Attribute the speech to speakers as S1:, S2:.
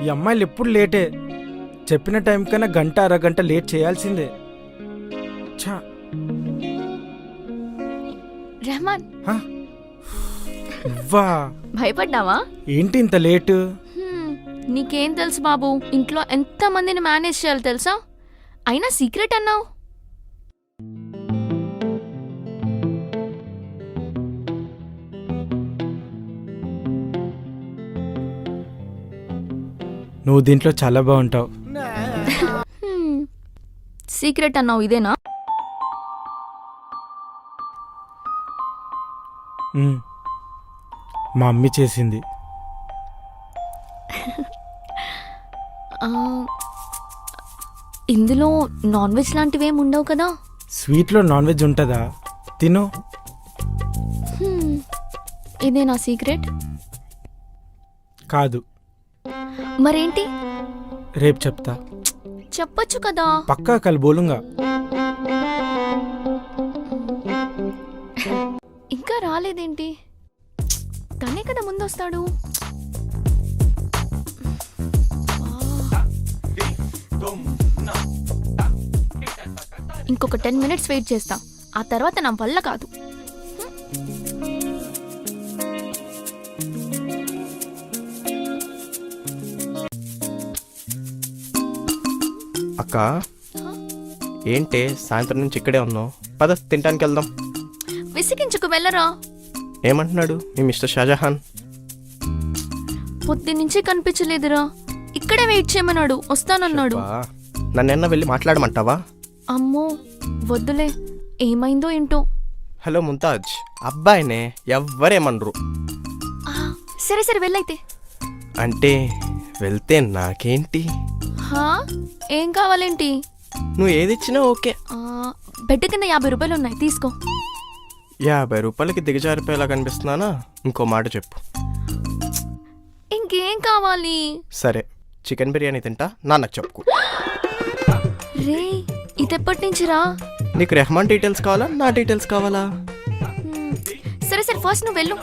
S1: ఈ అమ్మాయిలు ఎప్పుడు లేటే. చెప్పిన టైం కన్నా గంట అరగంట లేట్ చేయాల్సిందే. ఛా.
S2: రెహమాన్,
S1: నువ్వా?
S2: భయపడ్డావా?
S1: ఏంటి ఇంత లేటు?
S2: నీకేం తెలుసు బాబు, ఇంట్లో ఎంతమందిని మేనేజ్ చేయాలి తెలుసా? అయినా సీక్రెట్ అన్నావు.
S1: నువ్వు దీంట్లో చాలా బాగుంటావు.
S2: సీక్రెట్ అన్నావు, ఇదేనా?
S1: మా అమ్మి చేసింది.
S2: ఇందులో నాన్ వెజ్ లాంటివి ఏమి ఉండవు కదా?
S1: స్వీట్లో నాన్ వెజ్ ఉంటుందా? తిను.
S2: ఇదేనా సీక్రెట్?
S1: కాదు.
S2: మరేంటి?
S1: రేపు చెప్తా.
S2: చెప్పొచ్చు కదా.
S1: పక్కా కల్ బోలుంగా.
S2: ఇంకా రాలేదేంటి? తనే కదా ముందొస్తాడు. ఇంకొక 10 minutes వెయిట్ చేస్తా. ఆ తర్వాత నా వల్ల కాదు.
S3: అక్క, ఏంటే సాయంత్రం నుంచి ఇక్కడే ఉన్నావు? పద తినడానికి వెళ్దాం.
S2: విసిగించుకు వెళ్ళరా.
S3: ఏమంటున్నాడు మీ మిస్టర్ షాజహాన్?
S2: పొద్దున్నుంచి కనిపించలేదురా. ఇక్కడే వెయిట్ చేయమన్నాడు, వస్తానన్నాడు.
S3: నన్నెన్న వెళ్ళి మాట్లాడమంటావా?
S2: అమ్మో వద్దులే, ఏమైందో ఏంటో.
S3: హలో ముంతాజ్, అబ్బాయినే ఎవ్వరేమనరు.
S2: సరే సరే వెళ్ళైతే.
S3: అంటే వెళ్తే నాకేంటి?
S2: ఏం కావాలేంటి?
S3: నువ్వు ఏది ఇచ్చినా ఓకే.
S2: బెడ్ కింద 50 రూపాయలు ఉన్నాయి, తీసుకో.
S3: 50 రూపాయలకి దిగజారిపోయేలా కనిపిస్తున్నానా? ఇంకో మాట చెప్పు.
S2: ఇంకేం కావాలి?
S3: సరే, చికెన్ బిర్యానీ తింటా, నాన్నకు చెప్పుకో.
S2: రే, ఇదెప్పటి నుంచిరా?
S3: నీకు రెహమాన్ డీటెయిల్స్ కావాలా, నా డీటెయిల్స్ కావాలా?
S2: సరే సరే, ఫస్ట్ నువ్వు వెళ్ళు.